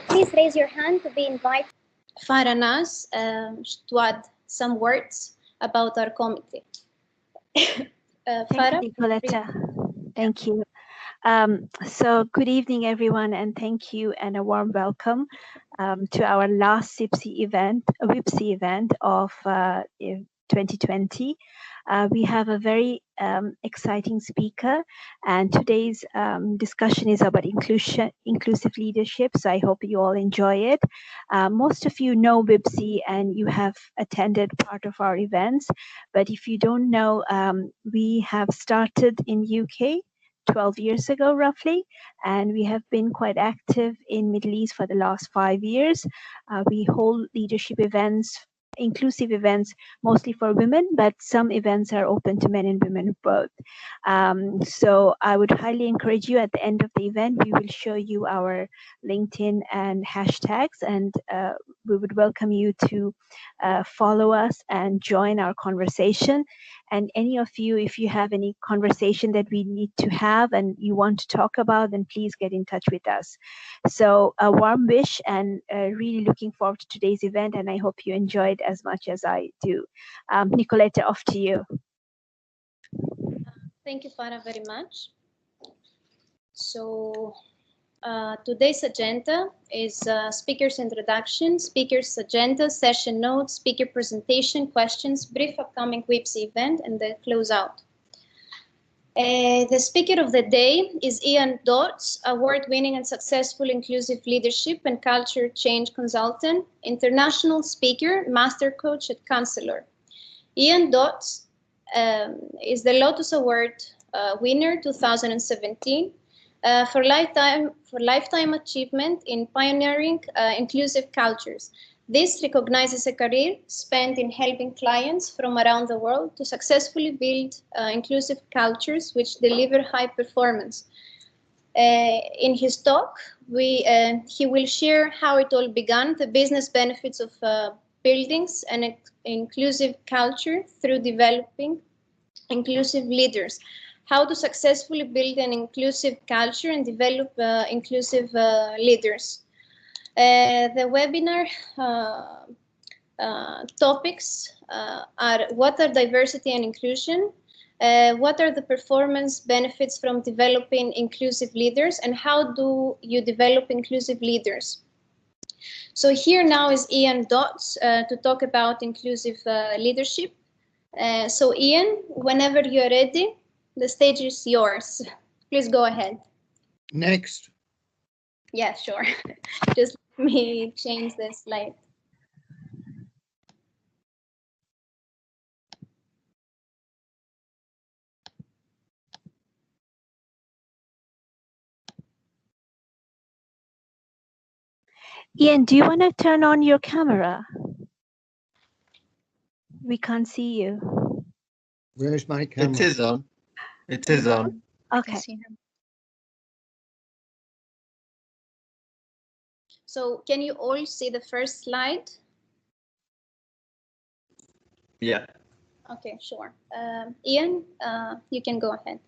Please raise your hand to be invited. Faranas to add some words about our committee. Thank you, Nicoletta. Thank you. So good evening, everyone, and thank you and a warm welcome to our last WIBSE event of 2020. We have a very exciting speaker, and today's discussion is about inclusive leadership, so I hope you all enjoy it. Most of you know WIBSE and you have attended part of our events, but if you don't know, we have started in UK 12 years ago roughly, and we have been quite active in Middle East for the last 5 years. We hold leadership events, inclusive events, mostly for women, but some events are open to men and women both. So I would highly encourage you at the end of the event, we will show you our LinkedIn and hashtags, and we would welcome you to follow us and join our conversation. And any of you, if you have any conversation that we need to have and you want to talk about, then please get in touch with us. So a warm wish, and really looking forward to today's event, and I hope you enjoyed as much as I do. Nicoletta, off to you. Thank you, Farah, very much. So today's agenda is speaker's introduction, speaker's agenda, session notes, speaker presentation, questions, brief upcoming WIBSE event, and the closeout. The speaker of the day is Ian Dodds, award-winning and successful inclusive leadership and culture change consultant, international speaker, master coach, and counselor. Ian Dodds is the Lotus Award winner 2017 for lifetime achievement in pioneering inclusive cultures. This recognizes a career spent in helping clients from around the world to successfully build inclusive cultures which deliver high performance. In his talk, he will share how it all began, the business benefits of buildings and inclusive culture through developing inclusive leaders, how to successfully build an inclusive culture and develop inclusive leaders. The webinar topics are: what are diversity and inclusion? What are the performance benefits from developing inclusive leaders, and how do you develop inclusive leaders? So here now is Ian Dodds to talk about inclusive leadership. So Ian, whenever you're ready, the stage is yours. Please go ahead. Next. Yeah, sure. Just let me change the slide. Ian, do you want to turn on your camera? We can't see you. Where's my camera? It is on. It is on. Okay. So can you all see the first slide? Yeah. Okay, sure. Ian, you can go ahead.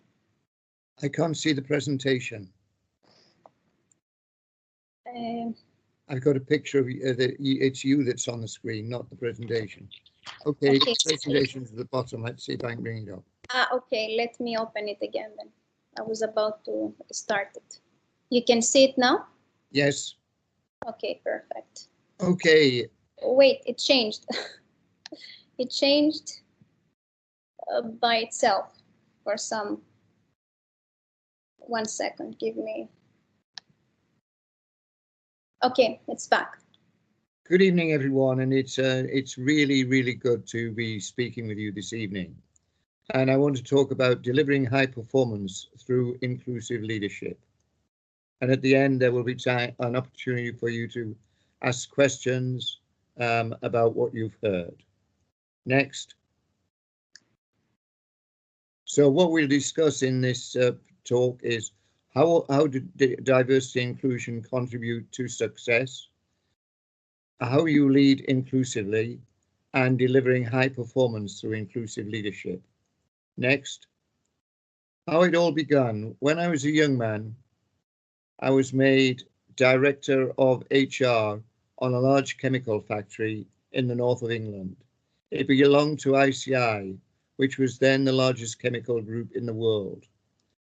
I can't see the presentation. I've got a picture of it's you that's on the screen, not the presentation. Okay, the presentation's at the bottom. Let's see if I can bring it up. Okay, let me open it again then. I was about to start it. You can see it now? Yes. Okay, perfect. Okay. Wait, it changed. It changed by itself for some. 1 second, give me. Okay, it's back. Good evening, everyone, and it's really, really good to be speaking with you this evening. And I want to talk about delivering high performance through inclusive leadership. And at the end, there will be an opportunity for you to ask questions about what you've heard. Next. So what we'll discuss in this talk is how did diversity and inclusion contribute to success, how you lead inclusively, and delivering high performance through inclusive leadership. Next. How it all began. When I was a young man, I was made director of HR on a large chemical factory in the north of England. It belonged to ICI, which was then the largest chemical group in the world.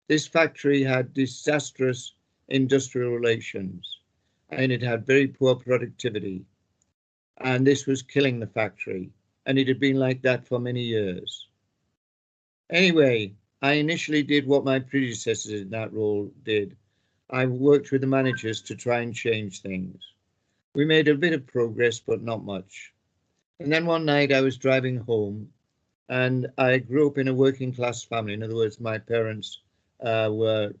This factory had disastrous industrial relations, and it had very poor productivity. And this was killing the factory, and it had been like that for many years. Anyway, I initially did what my predecessors in that role did. I worked with the managers to try and change things. We made a bit of progress, but not much. And then one night I was driving home, and I grew up in a working class family. In other words, my parents were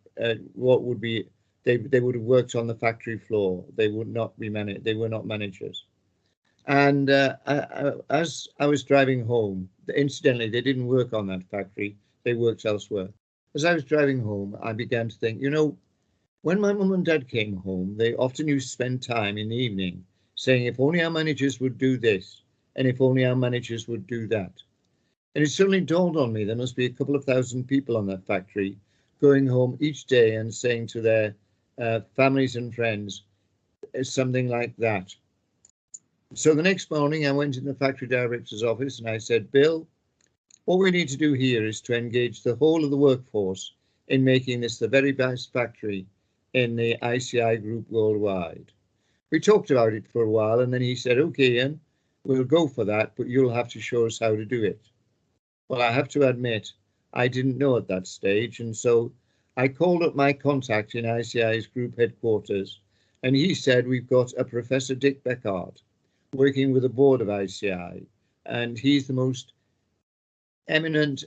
what would be, they would have worked on the factory floor. They would not be they were not managers. And as I was driving home, incidentally, they didn't work on that factory. They worked elsewhere. As I was driving home, I began to think, you know, when my mum and dad came home, they often used to spend time in the evening saying, if only our managers would do this, and if only our managers would do that. And it suddenly dawned on me there must be a couple of thousand people on that factory going home each day and saying to their families and friends something like that. So the next morning I went in the factory director's office and I said, Bill, what we need to do here is to engage the whole of the workforce in making this the very best factory in the ICI group worldwide. We talked about it for a while and then he said, okay, Ian, we'll go for that, but you'll have to show us how to do it. Well, I have to admit, I didn't know at that stage. And so I called up my contact in ICI's group headquarters and he said, we've got a Professor Dick Beckard working with the board of ICI, and he's the most eminent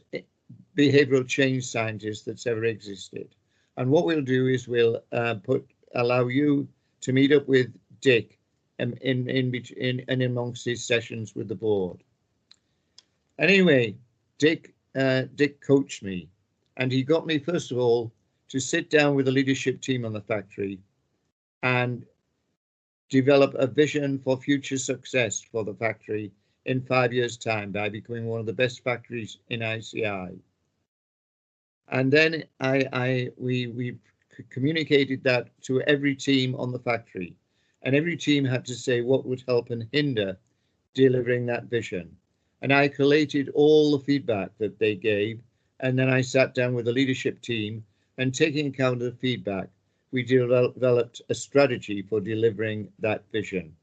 behavioral change scientist that's ever existed. And what we'll do is we'll allow you to meet up with Dick in amongst his sessions with the board. And anyway, Dick coached me, and he got me first of all to sit down with the leadership team on the factory and develop a vision for future success for the factory in 5 years' time by becoming one of the best factories in ICI. And then we communicated that to every team on the factory, and every team had to say what would help and hinder delivering that vision. And I collated all the feedback that they gave, and then I sat down with the leadership team, and taking account of the feedback, we developed a strategy for delivering that vision.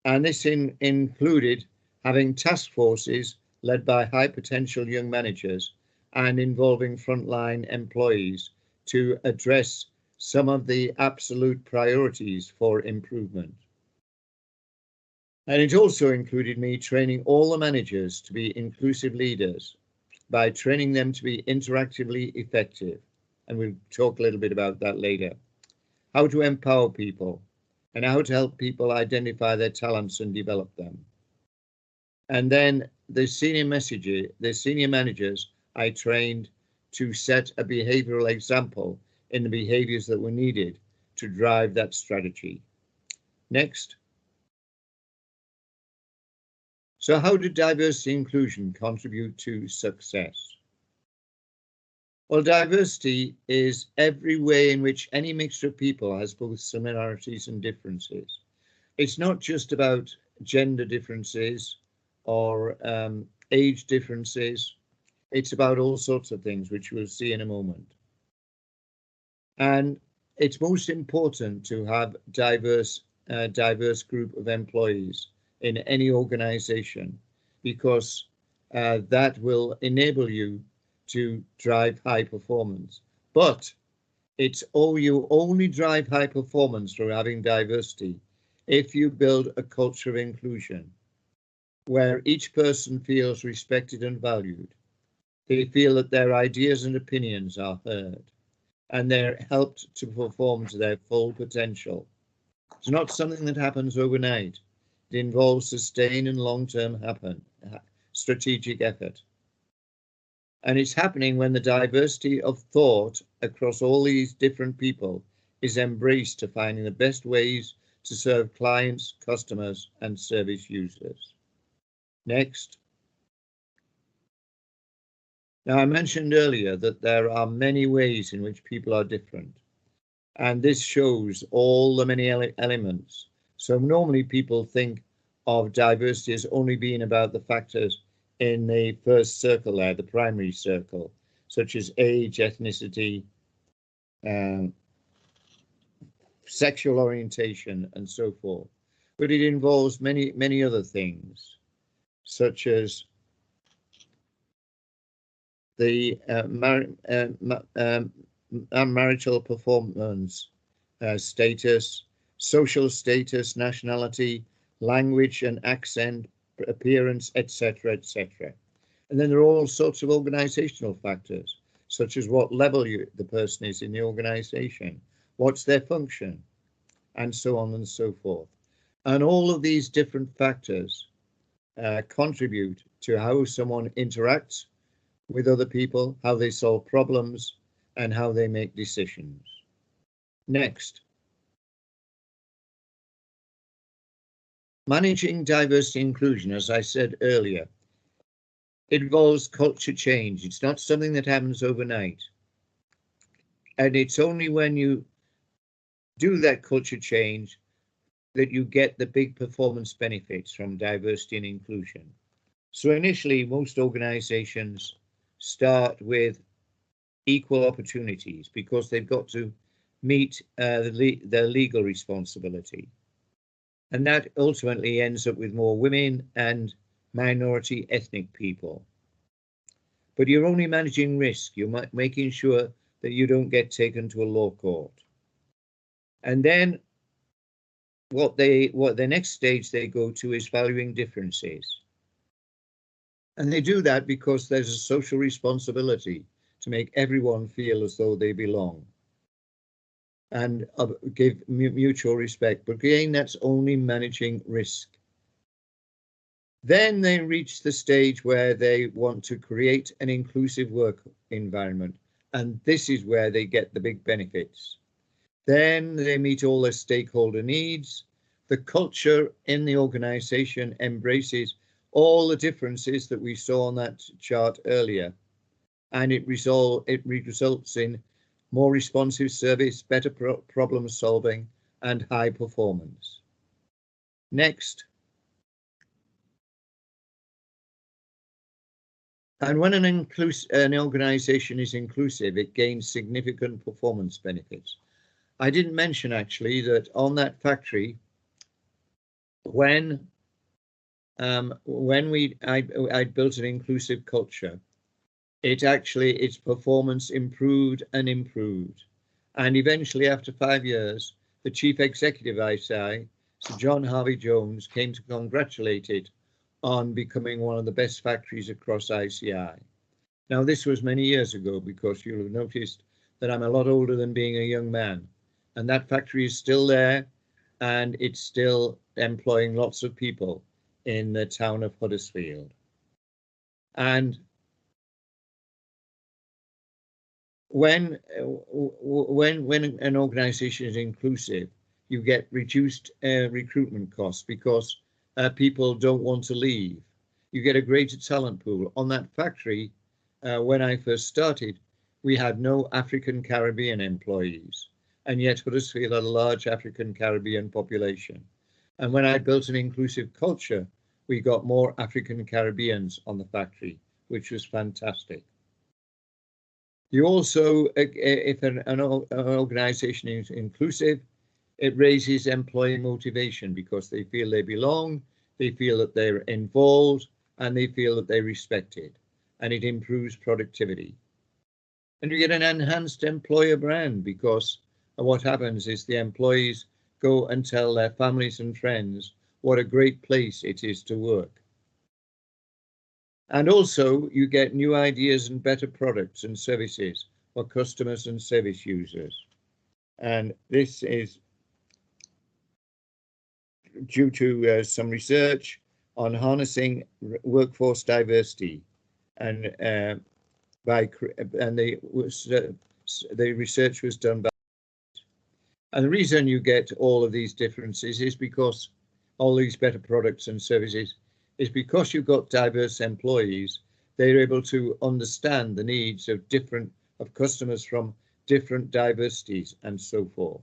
And this included having task forces led by high potential young managers and involving frontline employees to address some of the absolute priorities for improvement. And it also included me training all the managers to be inclusive leaders by training them to be interactively effective. And we'll talk a little bit about that later. How to empower people and how to help people identify their talents and develop them. And then the senior managers I trained to set a behavioral example in the behaviors that were needed to drive that strategy. Next. So how did diversity and inclusion contribute to success? Well, diversity is every way in which any mixture of people has both similarities and differences. It's not just about gender differences or age differences. It's about all sorts of things, which we'll see in a moment. And it's most important to have a diverse group of employees in any organization, because that will enable you to drive high performance. But you only drive high performance through having diversity if you build a culture of inclusion where each person feels respected and valued. They feel that their ideas and opinions are heard and they're helped to perform to their full potential. It's not something that happens overnight. It involves sustained and long-term strategic effort. And it's happening when the diversity of thought across all these different people is embraced to finding the best ways to serve clients, customers, and service users. Next. Now, I mentioned earlier that there are many ways in which people are different. And this shows all the many elements. So normally people think of diversity as only being about the factors in the first circle there, the primary circle, such as age, ethnicity, sexual orientation, and so forth. But it involves many other things, such as the marital performance, status, social status, nationality, language and accent, appearance, etc., etc. And then there are all sorts of organizational factors, such as what level the person is in the organization, what's their function, and so on and so forth. And all of these different factors contribute to how someone interacts with other people, how they solve problems, and how they make decisions. Next. Managing diversity and inclusion, as I said earlier, it involves culture change. It's not something that happens overnight. And it's only when you do that culture change that you get the big performance benefits from diversity and inclusion. So initially, most organizations start with equal opportunities because they've got to meet their legal responsibility. And that ultimately ends up with more women and minority ethnic people. But you're only managing risk. You're making sure that you don't get taken to a law court. And then what the next stage they go to is valuing differences. And they do that because there's a social responsibility to make everyone feel as though they belong and give mutual respect. But again, that's only managing risk. Then they reach the stage where they want to create an inclusive work environment. And this is where they get the big benefits. Then they meet all their stakeholder needs. The culture in the organization embraces all the differences that we saw on that chart earlier. And it results in more responsive service, better problem solving, and high performance. Next. And when an organization is inclusive, it gains significant performance benefits. I didn't mention actually that on that factory, when I built an inclusive culture, its performance improved and improved. And eventually, after 5 years, the chief executive ICI, Sir John Harvey Jones, came to congratulate it on becoming one of the best factories across ICI. Now, this was many years ago, because you'll have noticed that I'm a lot older than being a young man. And that factory is still there, and it's still employing lots of people in the town of Huddersfield. And when an organization is inclusive, you get reduced recruitment costs because people don't want to leave. You get a greater talent pool. On that factory, when I first started, we had no African Caribbean employees, and yet Huddersfield had a large African Caribbean population. And when I built an inclusive culture, we got more African Caribbeans on the factory, which was fantastic. You also, if an organization is inclusive, it raises employee motivation because they feel they belong, they feel that they're involved, and they feel that they're respected, and it improves productivity. And you get an enhanced employer brand because what happens is the employees go and tell their families and friends what a great place it is to work. And also you get new ideas and better products and services for customers and service users. And this is due to some research on harnessing workforce diversity, and the research was done by. And the reason you get all of these differences is because all these better products and services is because you've got diverse employees. They're able to understand the needs of customers from different diversities and so forth.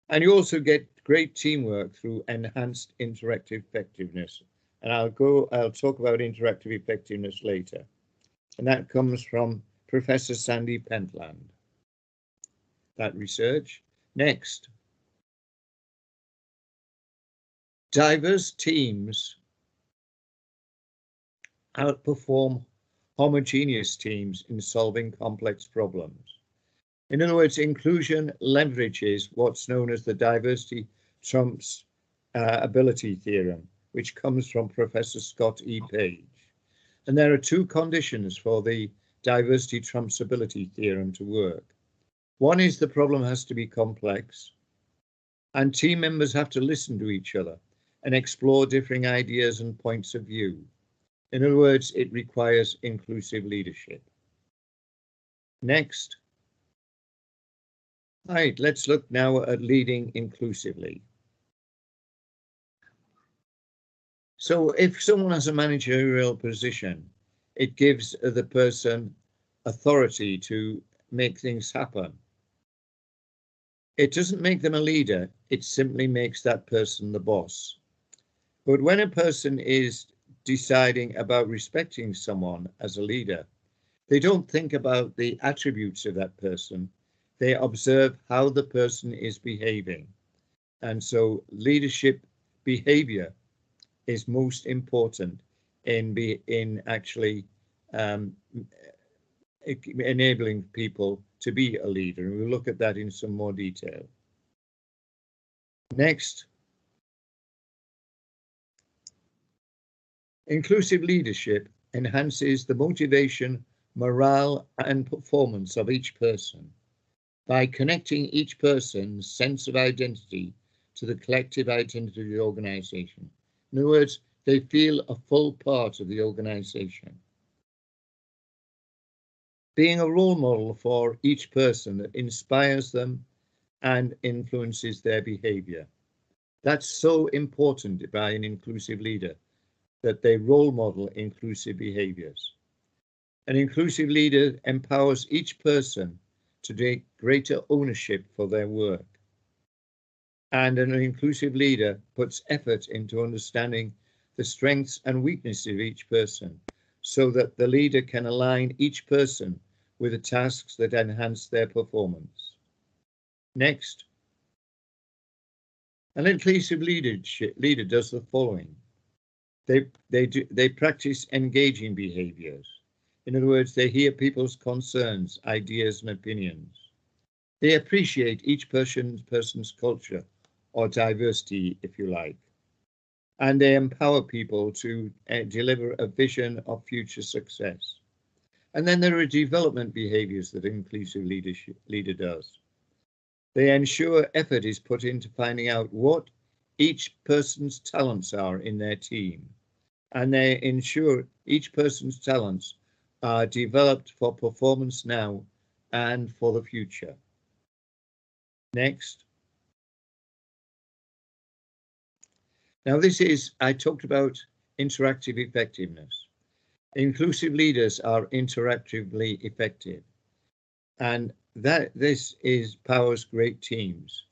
And you also get great teamwork through enhanced interactive effectiveness. And I'll talk about interactive effectiveness later. And that comes from Professor Sandy Pentland. That research. Next. Diverse teams outperform homogeneous teams in solving complex problems. In other words, inclusion leverages what's known as the diversity trumps ability theorem, which comes from Professor Scott E. Page. And there are two conditions for the diversity trumps ability theorem to work. One is the problem has to be complex, and team members have to listen to each other and explore differing ideas and points of view. In other words, it requires inclusive leadership. Next. All right, let's look now at leading inclusively. So if someone has a managerial position, it gives the person authority to make things happen. It doesn't make them a leader, it simply makes that person the boss. But when a person is deciding about respecting someone as a leader, they don't think about the attributes of that person. They observe how the person is behaving. And so leadership behavior is most important in actually enabling people to be a leader. And we'll look at that in some more detail. Next. Inclusive leadership enhances the motivation, morale, and performance of each person by connecting each person's sense of identity to the collective identity of the organization. In other words, they feel a full part of the organization. Being a role model for each person that inspires them and influences their behavior. That's so important by an inclusive leader, that they role model inclusive behaviors. An inclusive leader empowers each person to take greater ownership for their work. And an inclusive leader puts effort into understanding the strengths and weaknesses of each person so that the leader can align each person with the tasks that enhance their performance. Next. An inclusive leader does the following. They practice engaging behaviors. In other words, they hear people's concerns, ideas, and opinions. They appreciate each person's culture or diversity, if you like. And they empower people to deliver a vision of future success. And then there are development behaviors that an inclusive leader does. They ensure effort is put into finding out what each person's talents are in their team. And they ensure each person's talents are developed for performance now and for the future. Next. Now I talked about interactive effectiveness. Inclusive leaders are interactively effective, and this powers great teams.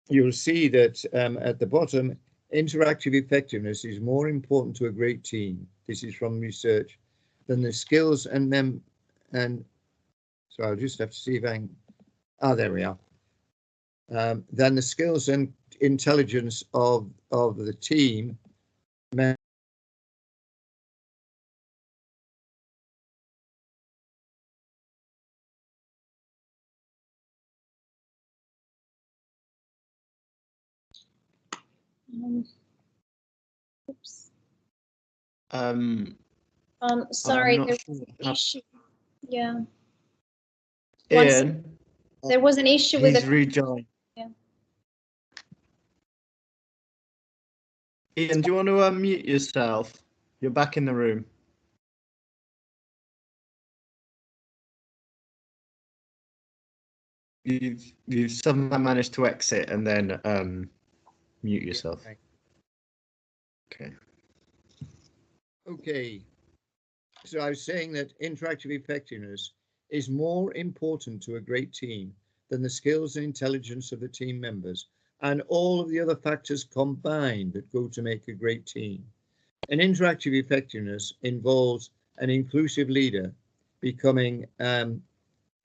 You'll see that at the bottom, interactive effectiveness is more important to a great team. This is from research than the skills and so I'll just have to see if I can. There we are. Than the skills and intelligence of the team. Oops. I'm Sorry, not there sure was an how- issue. Yeah. Ian, There was an issue with he's the. rejoined. Yeah. Ian, do you want to unmute yourself? You're back in the room. You've somehow managed to exit and then mute yourself. Okay. Okay. So I was saying that interactive effectiveness is more important to a great team than the skills and intelligence of the team members and all of the other factors combined that go to make a great team. And interactive effectiveness involves an inclusive leader becoming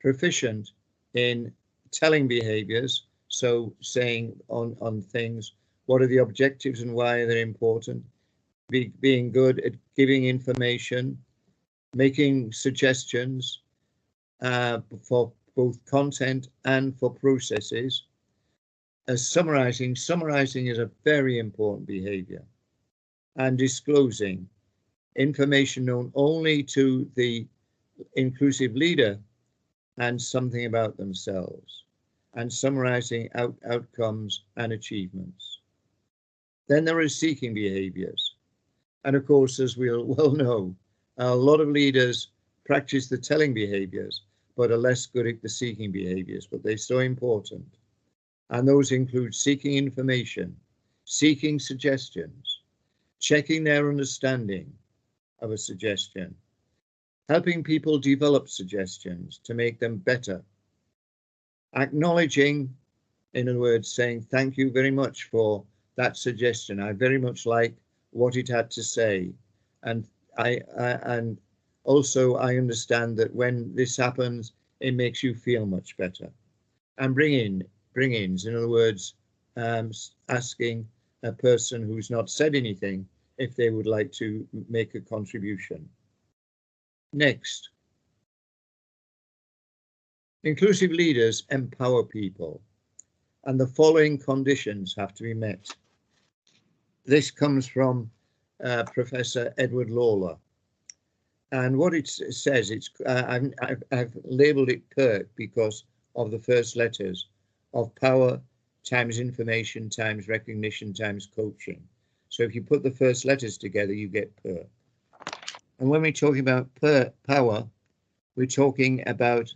proficient in telling behaviors, so saying on things, what are the objectives and why they're important, being good at giving information, making suggestions for both content and for processes. As summarizing is a very important behavior, and disclosing information known only to the inclusive leader and something about themselves, and summarizing outcomes and achievements. Then there are seeking behaviors. And of course, as we well know, a lot of leaders practice the telling behaviors, but are less good at the seeking behaviors, but they're so important. And those include seeking information, seeking suggestions, checking their understanding of a suggestion, helping people develop suggestions to make them better, acknowledging, in other words, saying thank you very much for that suggestion. I very much like what it had to say, and and also I understand that when this happens, it makes you feel much better. And bring-ins, in other words, asking a person who's not said anything if they would like to make a contribution. Next, inclusive leaders empower people, and the following conditions have to be met. This comes from Professor Edward Lawler, and what it says, I've labelled it PERC because of the first letters of power times information times recognition times coaching. So if you put the first letters together, you get PERC. And when we're talking about power, we're talking about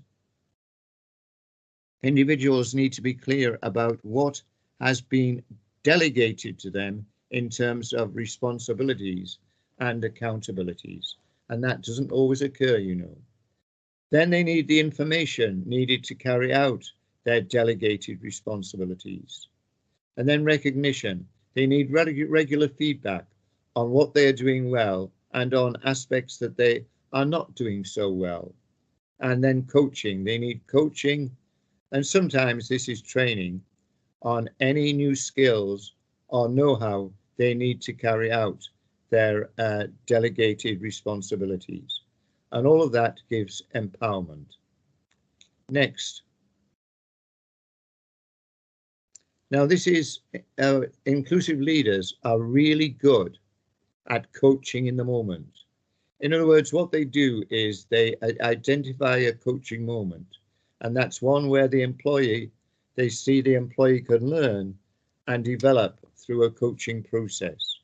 individuals need to be clear about what has been delegated to them in terms of responsibilities and accountabilities. And that doesn't always occur, you know. Then they need the information needed to carry out their delegated responsibilities. And then recognition. They need regular feedback on what they are doing well and on aspects that they are not doing so well. And then coaching. They need coaching, and sometimes this is training on any new skills or know-how they need to carry out their delegated responsibilities. And all of that gives empowerment. Next. Now, this is inclusive leaders are really good at coaching in the moment. In other words, what they do is they identify a coaching moment, and that's one where they see the employee can learn and develop through a coaching process.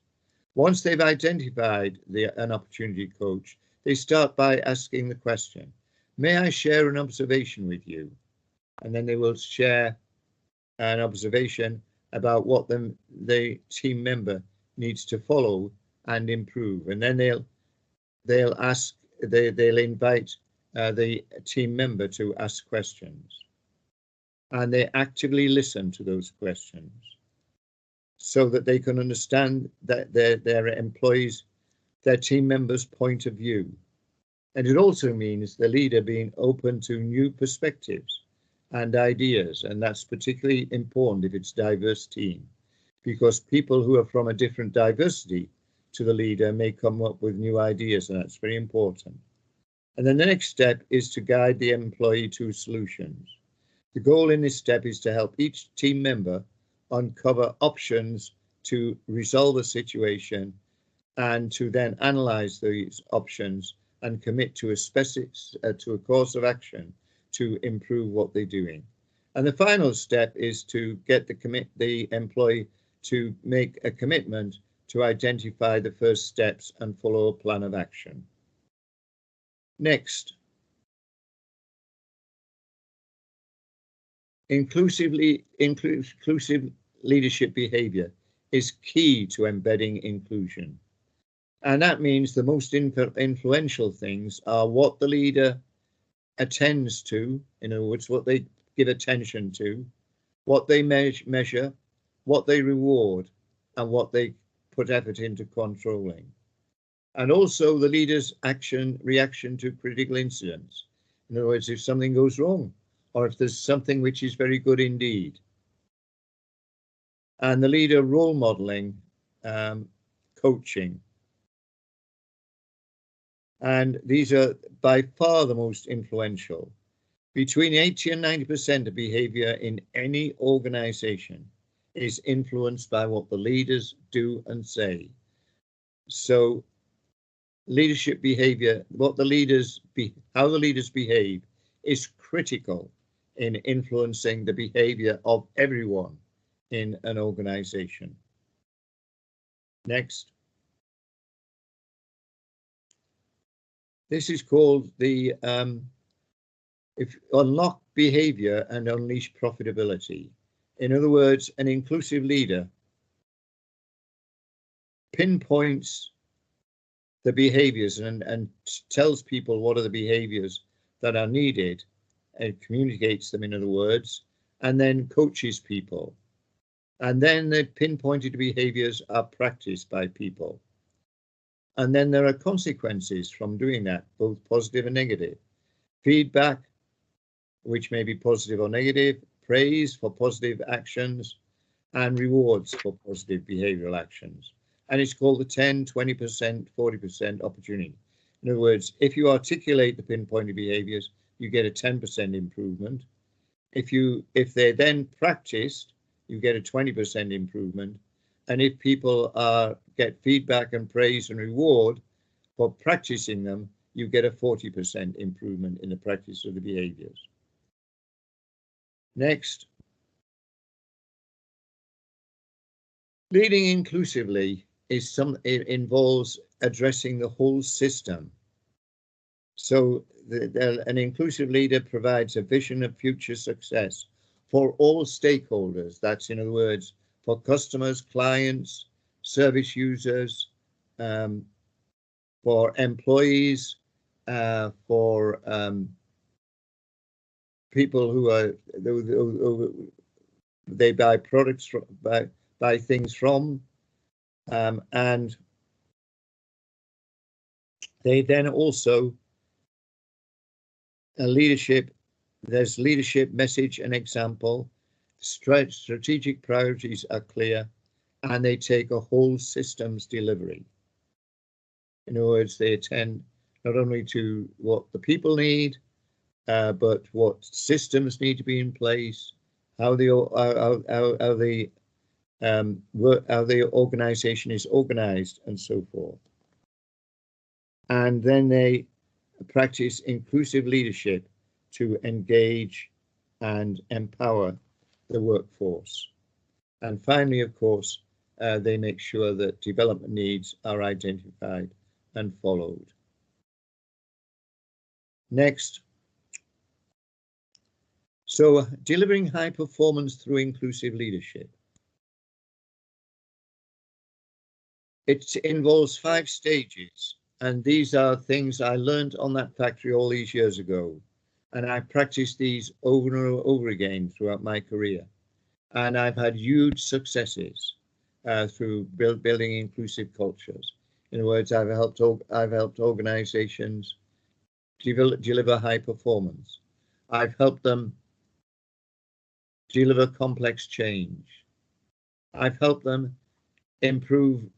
Once they've identified an opportunity to coach, they start by asking the question, may I share an observation with you? And then they will share an observation about what the team member needs to follow and improve. And then they'll invite the team member to ask questions. And they actively listen to those questions so that they can understand that their employees, their team members' point of view. And it also means the leader being open to new perspectives and ideas, and that's particularly important if it's a diverse team, because people who are from a different diversity to the leader may come up with new ideas, and that's very important. And then the next step is to guide the employee to solutions. The goal in this step is to help each team member uncover options to resolve a situation and to then analyze these options and commit to a course of action to improve what they're doing. And the final step is to get the employee to make a commitment to identify the first steps and follow a plan of action. Next. Inclusive leadership behavior is key to embedding inclusion. And that means the most influential things are what the leader attends to, in other words, what they give attention to, what they measure, what they reward, and what they put effort into controlling. And also the leader's reaction to critical incidents. In other words, if something goes wrong, or if there's something which is very good indeed. And the leader role modeling, coaching. And these are by far the most influential. Between 80 and 90% of behavior in any organization is influenced by what the leaders do and say. So leadership behavior, how the leaders behave is critical in influencing the behavior of everyone in an organization. Next. This is called the unlock behavior and unleash profitability. In other words, an inclusive leader pinpoints the behaviors and tells people what are the behaviors that are needed and communicates them, in other words, and then coaches people. And then the pinpointed behaviors are practiced by people. And then there are consequences from doing that, both positive and negative. Feedback, which may be positive or negative, praise for positive actions, and rewards for positive behavioral actions. And it's called the 10, 20%, 40% opportunity. In other words, if you articulate the pinpointed behaviors, you get a 10% improvement. If they're then practiced, you get a 20% improvement. And if people get feedback and praise and reward for practicing them, you get a 40% improvement in the practice of the behaviors. Next. Leading inclusively it involves addressing the whole system. So an inclusive leader provides a vision of future success for all stakeholders. That's, in other words, for customers, clients, service users, for employees, for people who they buy products from, buy things from, and they then also there's leadership message and example. Strategic priorities are clear, and they take a whole systems delivery. In other words, they attend not only to what the people need, but what systems need to be in place, how the organization is organized, and so forth. And then they practice inclusive leadership to engage and empower the workforce. And finally, of course, they make sure that development needs are identified and followed. Next. So, delivering high performance through inclusive leadership. It involves 5 stages, and these are things I learned on that factory all these years ago. And I practiced these over and over again throughout my career. And I've had huge successes through building inclusive cultures. In other words, I've helped organizations deliver high performance. I've helped them deliver complex change. I've helped them improve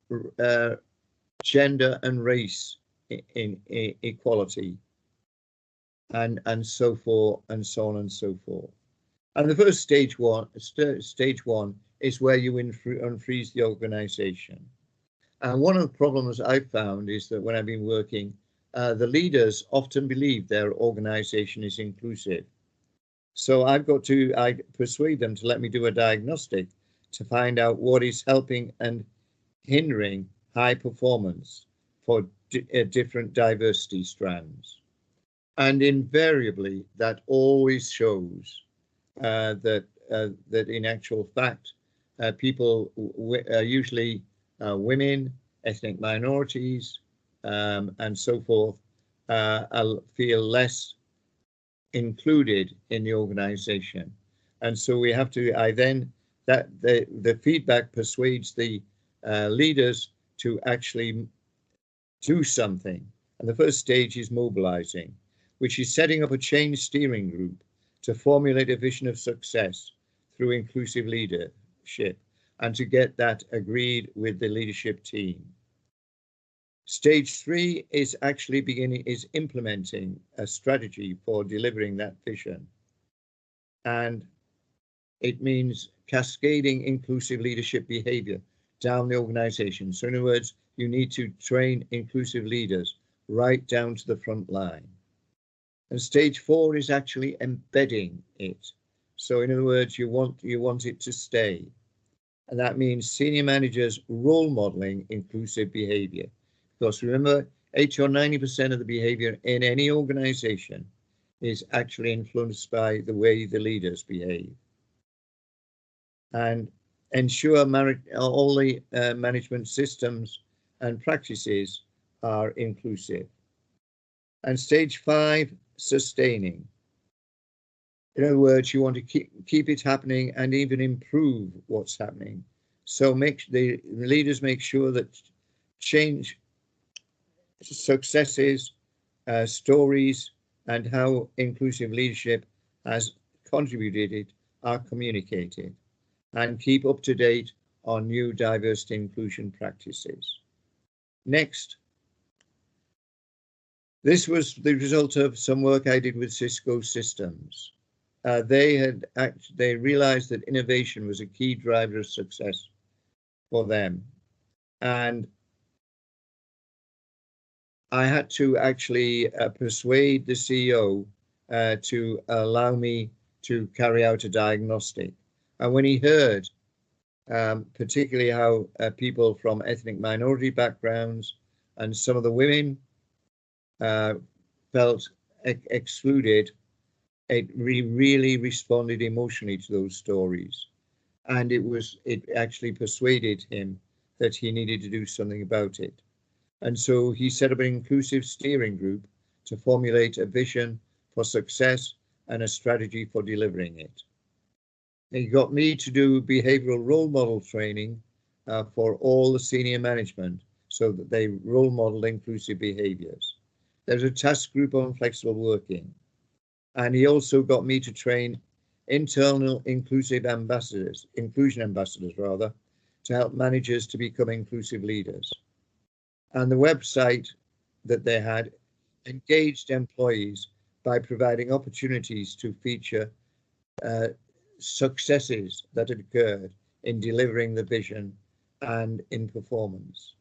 gender and race in equality, and so forth, and so on and so forth. And the first stage one is where you unfreeze the organization. And one of the problems I've found is that when I've been working, the leaders often believe their organization is inclusive. So I persuade them to let me do a diagnostic to find out what is helping and hindering high performance for different diversity strands. And invariably, that always shows that in actual fact, people usually women, ethnic minorities, and so forth, feel less included in the organization. And so we have to, the feedback persuades the leaders to actually do something. And the first stage is mobilizing, which is setting up a change steering group to formulate a vision of success through inclusive leadership and to get that agreed with the leadership team. Stage 3 is actually implementing a strategy for delivering that vision. And it means cascading inclusive leadership behavior down the organization. So in other words, you need to train inclusive leaders right down to the front line. And stage 4 is actually embedding it. So in other words, you want it to stay. And that means senior managers role modeling inclusive behavior. Because remember, 80 or 90% of the behavior in any organization is actually influenced by the way the leaders behave. And ensure all the management systems and practices are inclusive. And stage 5, sustaining. In other words, you want to keep it happening and even improve what's happening. So the leaders make sure that change, successes, stories, and how inclusive leadership has contributed are communicated, and keep up to date on new diversity inclusion practices. Next. This was the result of some work I did with Cisco Systems. They realized that innovation was a key driver of success for them. And I had to actually persuade the CEO to allow me to carry out a diagnostic. And when he heard, particularly how people from ethnic minority backgrounds and some of the women felt excluded, it really responded emotionally to those stories. And it actually persuaded him that he needed to do something about it. And so he set up an inclusive steering group to formulate a vision for success and a strategy for delivering it. He got me to do behavioral role model training for all the senior management so that they role model inclusive behaviors. There's a task group on flexible working. And he also got me to train internal inclusion ambassadors to help managers to become inclusive leaders. And the website that they had engaged employees by providing opportunities to feature successes that had occurred in delivering the vision and in performance.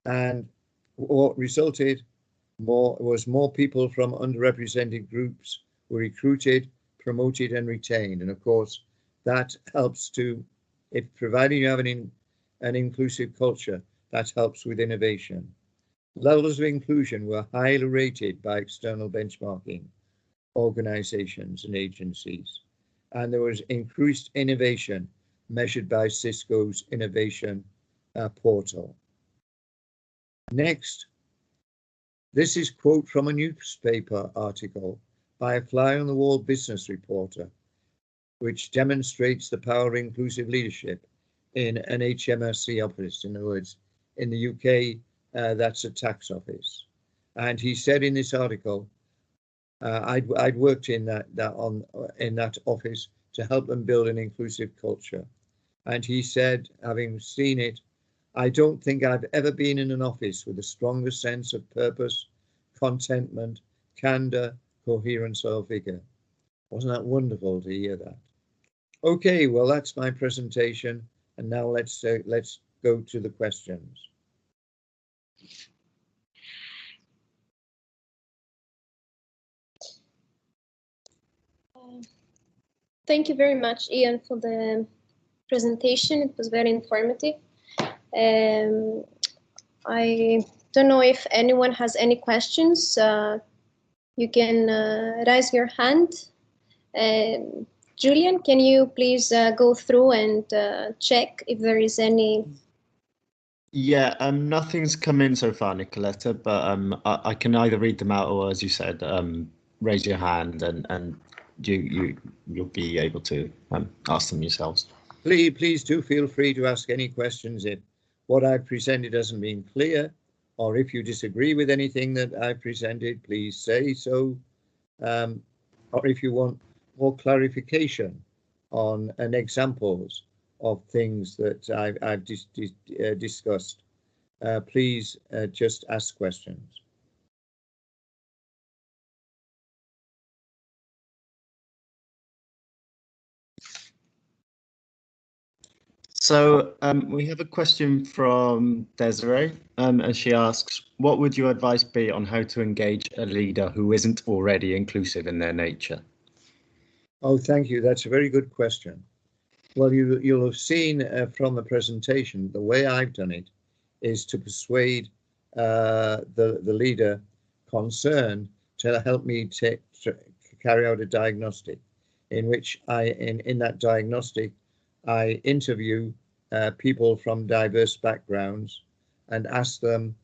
And what resulted was more people from underrepresented groups were recruited, promoted, and retained. And of course, that helps if providing you have an inclusive culture, that helps with innovation. Levels of inclusion were highly rated by external benchmarking organizations and agencies. And there was increased innovation measured by Cisco's innovation portal. Next, this is a quote from a newspaper article by a fly-on-the-wall business reporter, which demonstrates the power of inclusive leadership in an HMRC office. In other words, in the UK, that's a tax office. And he said in this article, I'd worked in that office to help them build an inclusive culture. And he said, having seen it, I don't think I've ever been in an office with a stronger sense of purpose, contentment, candor, coherence, or vigor. Wasn't that wonderful to hear that? Okay, well, that's my presentation. And now let's go to the questions. Thank you very much, Ian, for the presentation. It was very informative. I don't know if anyone has any questions. You can raise your hand. Julian, can you please go through and check if there is any? Yeah, nothing's come in so far, Nicoletta, but I can either read them out or, as you said, raise your hand and you'll be able to ask them yourselves. Please do feel free to ask any questions if what I've presented hasn't been clear, or if you disagree with anything that I've presented, please say so. Or if you want more clarification on examples of things that I've discussed, please just ask questions. So we have a question from Desiree, and she asks, what would your advice be on how to engage a leader who isn't already inclusive in their nature? Oh, thank you. That's a very good question. Well, you'll have seen from the presentation, the way I've done it is to persuade the leader concerned to help me carry out a diagnostic, in which in that diagnostic, I interview people from diverse backgrounds and ask them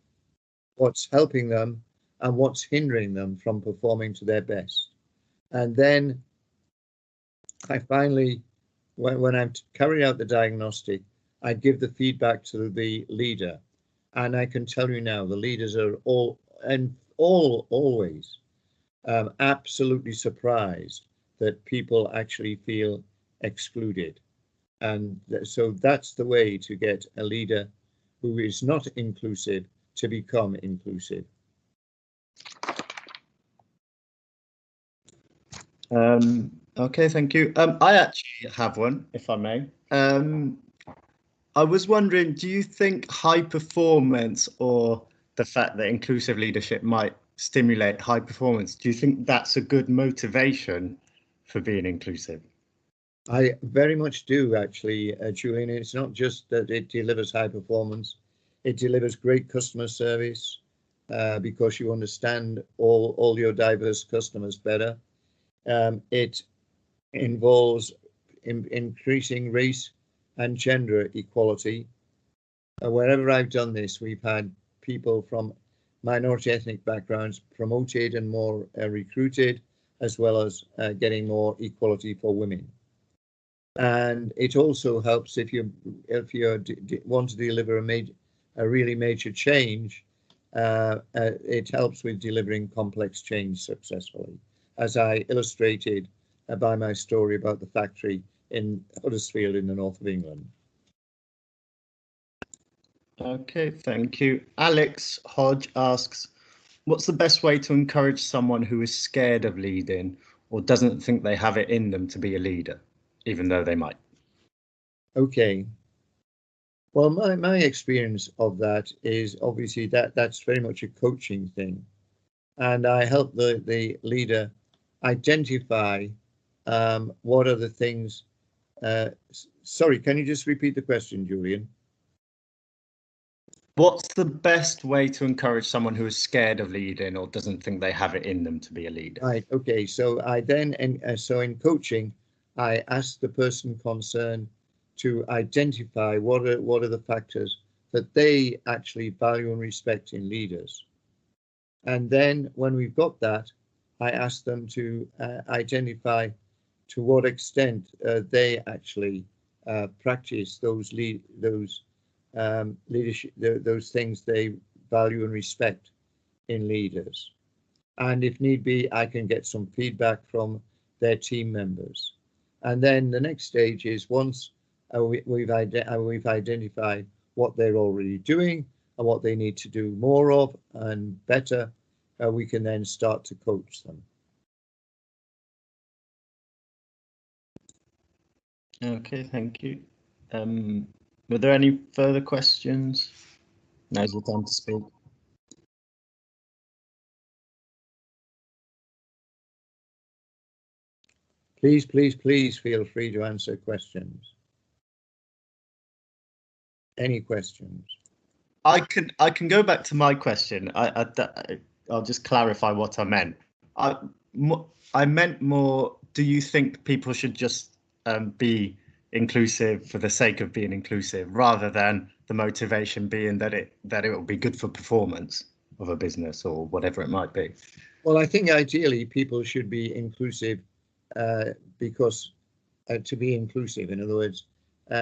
what's helping them and what's hindering them from performing to their best. And then I finally, when I'm carrying out the diagnostic, I give the feedback to the leader. And I can tell you now, the leaders are always absolutely surprised that people actually feel excluded. And so that's the way to get a leader who is not inclusive to become inclusive. Okay, thank you. I actually have one, if I may. I was wondering, do you think high performance, or the fact that inclusive leadership might stimulate high performance, do you think that's a good motivation for being inclusive? I very much do, actually, Julian. It's not just that it delivers high performance, it delivers great customer service because you understand all your diverse customers better. It involves increasing race and gender equality. Wherever I've done this, we've had people from minority ethnic backgrounds promoted and more recruited, as well as getting more equality for women. And it also helps if you want to deliver a really major change. It helps with delivering complex change successfully, as I illustrated by my story about the factory in Huddersfield in the north of England. Okay, thank you. Alex Hodge asks, what's the best way to encourage someone who is scared of leading or doesn't think they have it in them to be a leader, even though they might? Okay. Well, my experience of that is obviously that's very much a coaching thing. And I help the leader identify what are the things. Sorry, can you just repeat the question, Julian? What's the best way to encourage someone who is scared of leading or doesn't think they have it in them to be a leader? Right. Okay. So I then, so in coaching, I ask the person concerned to identify what are the factors that they actually value and respect in leaders. And then when we've got that, I ask them to identify to what extent they actually practice those leadership, those things they value and respect in leaders. And if need be, I can get some feedback from their team members. And then the next stage is once we've identified what they're already doing and what they need to do more of and better, we can then start to coach them. Okay, thank you. Were there any further questions? Now's the time to speak. Please feel free to answer questions. Any questions? I can go back to my question. I'll just clarify what I meant. I meant more, do you think people should just be inclusive for the sake of being inclusive, rather than the motivation being that it will be good for performance of a business or whatever it might be? Well, I think ideally people should be inclusive because to be inclusive, in other words,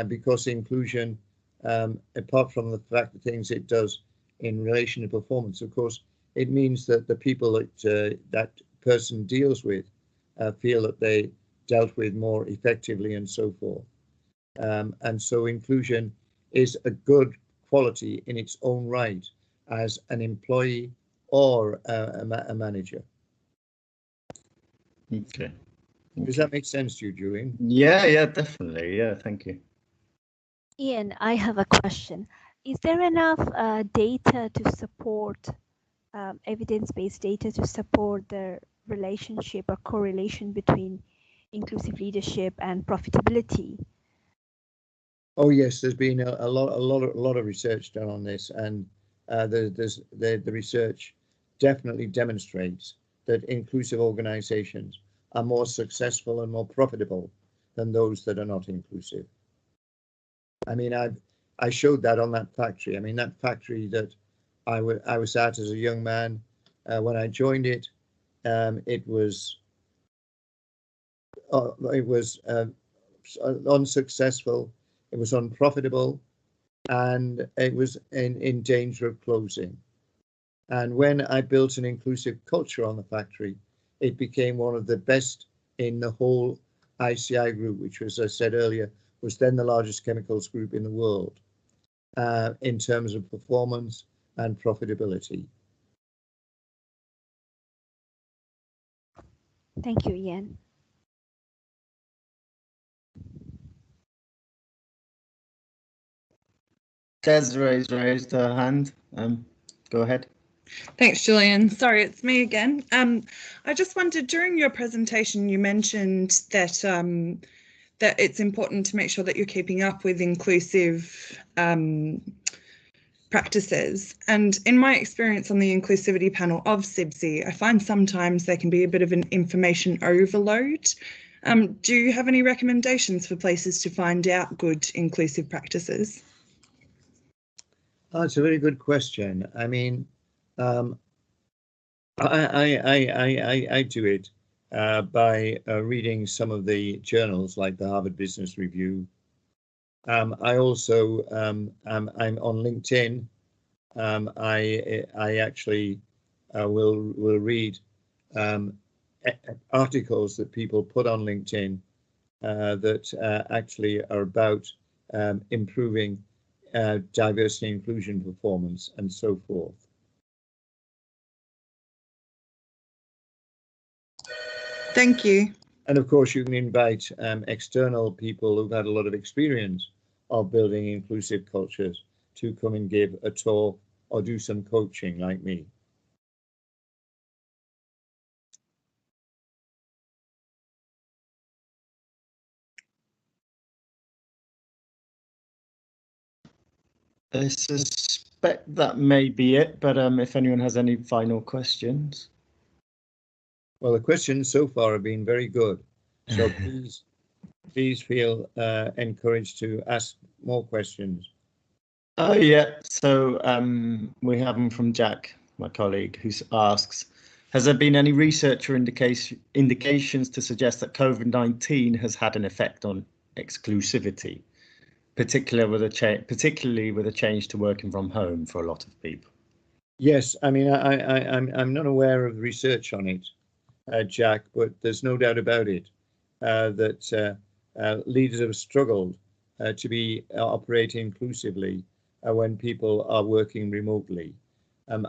because inclusion, apart from the fact that things it does in relation to performance, of course, it means that the people that that person deals with feel that they dealt with more effectively and so forth. And so inclusion is a good quality in its own right as an employee or a manager. Okay. Does that make sense to you, Julian? Yeah, definitely. Yeah, thank you. Ian, I have a question. Is there enough data to support evidence-based data to support the relationship or correlation between inclusive leadership and profitability? Oh yes, there's been a lot of research done on this, and the research definitely demonstrates that inclusive organizations are more successful and more profitable than those that are not inclusive. I mean, I showed that on that factory. I mean, that factory that I was at as a young man when I joined it, it was unsuccessful. It was unprofitable, and it was in danger of closing. And when I built an inclusive culture on the factory, it became one of the best in the whole ICI group, which, as I said earlier, was then the largest chemicals group in the world in terms of performance and profitability. Thank you, Ian. Desiree's raised her hand. Go ahead. Thanks, Julian. Sorry, it's me again. I just wondered, during your presentation, you mentioned that that it's important to make sure that you're keeping up with inclusive practices. And in my experience on the inclusivity panel of CIBSE, I find sometimes there can be a bit of an information overload. Do you have any recommendations for places to find out good inclusive practices? Oh, it's a very good question. I mean, I do it by reading some of the journals like the Harvard Business Review. I also I'm on LinkedIn. I actually will read articles that people put on LinkedIn that actually are about improving diversity and inclusion performance and so forth. Thank you. And of course, you can invite external people who've had a lot of experience of building inclusive cultures to come and give a talk or do some coaching like me. I suspect that may be it, but if anyone has any final questions. Well, the questions so far have been very good. So please feel encouraged to ask more questions. Oh yeah, so we have them from Jack, my colleague, who asks, has there been any research or indications to suggest that COVID-19 has had an effect on exclusivity, particularly with a change to working from home for a lot of people? Yes, I mean, I'm not aware of research on it, Jack, but there's no doubt about it that leaders have struggled to be operating inclusively when people are working remotely.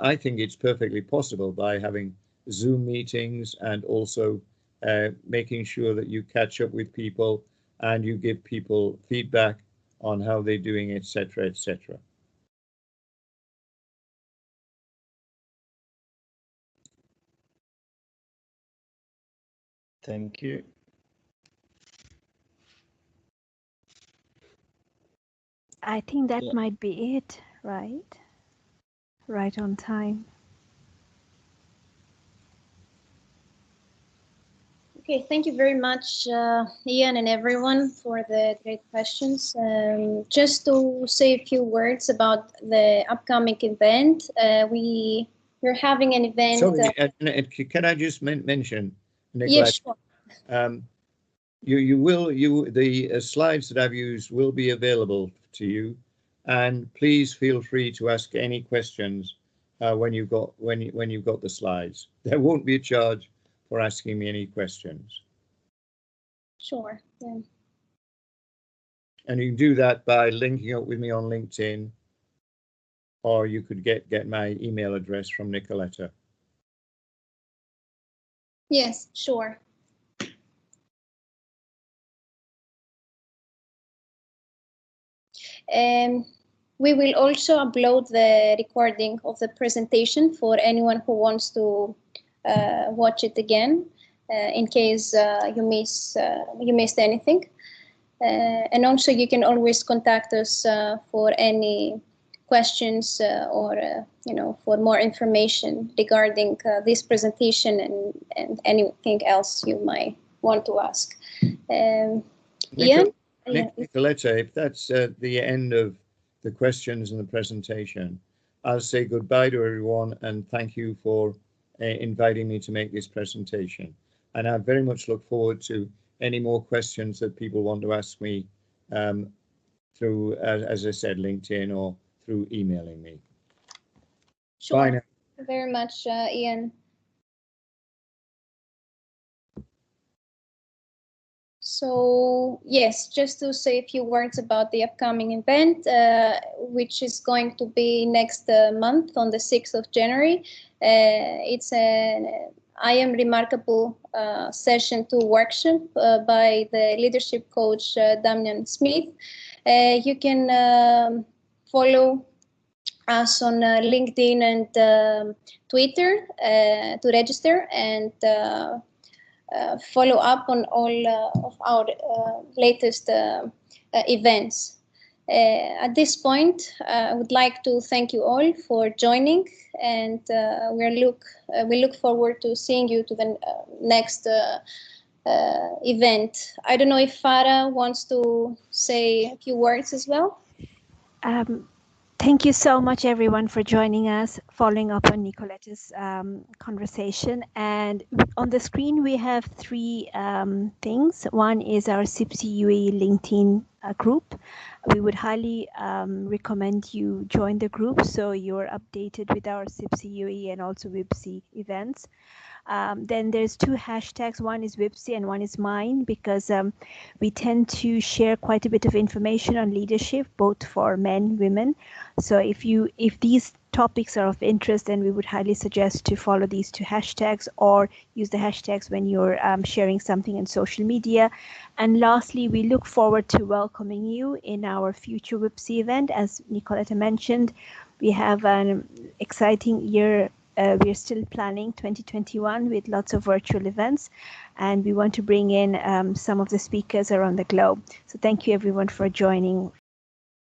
I think it's perfectly possible by having Zoom meetings and also making sure that you catch up with people and you give people feedback on how they're doing, etc., etc. Thank you. I think that might be it, right? Right on time. Okay, thank you very much, Ian and everyone, for the great questions. Just to say a few words about the upcoming event, we we're having an event. Sorry, can I just mention, Nicolette? Yes, sure. The slides that I've used will be available to you, and please feel free to ask any questions when you've got the slides. There won't be a charge for asking me any questions. Sure. Yeah. And you can do that by linking up with me on LinkedIn, or you could get my email address from Nicoletta. Yes, sure. We will also upload the recording of the presentation for anyone who wants to watch it again, in case you missed anything. And also, you can always contact us for any questions or for more information regarding this presentation and anything else you might want to ask. Ian? Nicoletta, if that's the end of the questions and the presentation, I'll say goodbye to everyone and thank you for inviting me to make this presentation. And I very much look forward to any more questions that people want to ask me through, as I said, LinkedIn or through emailing me. Sure. Bye now. Thank you very much, Ian. So yes, just to say a few words about the upcoming event, which is going to be next month on the 6th of January. It's an I Am Remarkable session 2 workshop by the leadership coach Damian Smith. You can follow us on LinkedIn and Twitter to register and follow up on all of our latest events. At this point, I would like to thank you all for joining, and we look forward to seeing you to the next event. I don't know if Farah wants to say a few words as well. Thank you so much, everyone, for joining us, following up on Nicoletta's conversation. And on the screen, we have 3 things. One is our CIBSE UAE LinkedIn group. We would highly recommend you join the group so you're updated with our CIBSE UAE and also WIBSE events. Then there's 2 hashtags. One is WIBSE and one is mine, because we tend to share quite a bit of information on leadership, both for men, women. So if these topics are of interest, then we would highly suggest to follow these 2 hashtags or use the hashtags when you're sharing something on social media. And lastly, we look forward to welcoming you in our future WIBSE event. As Nicoletta mentioned, we have an exciting year. We're still planning 2021 with lots of virtual events, and we want to bring in some of the speakers around the globe. So thank you everyone for joining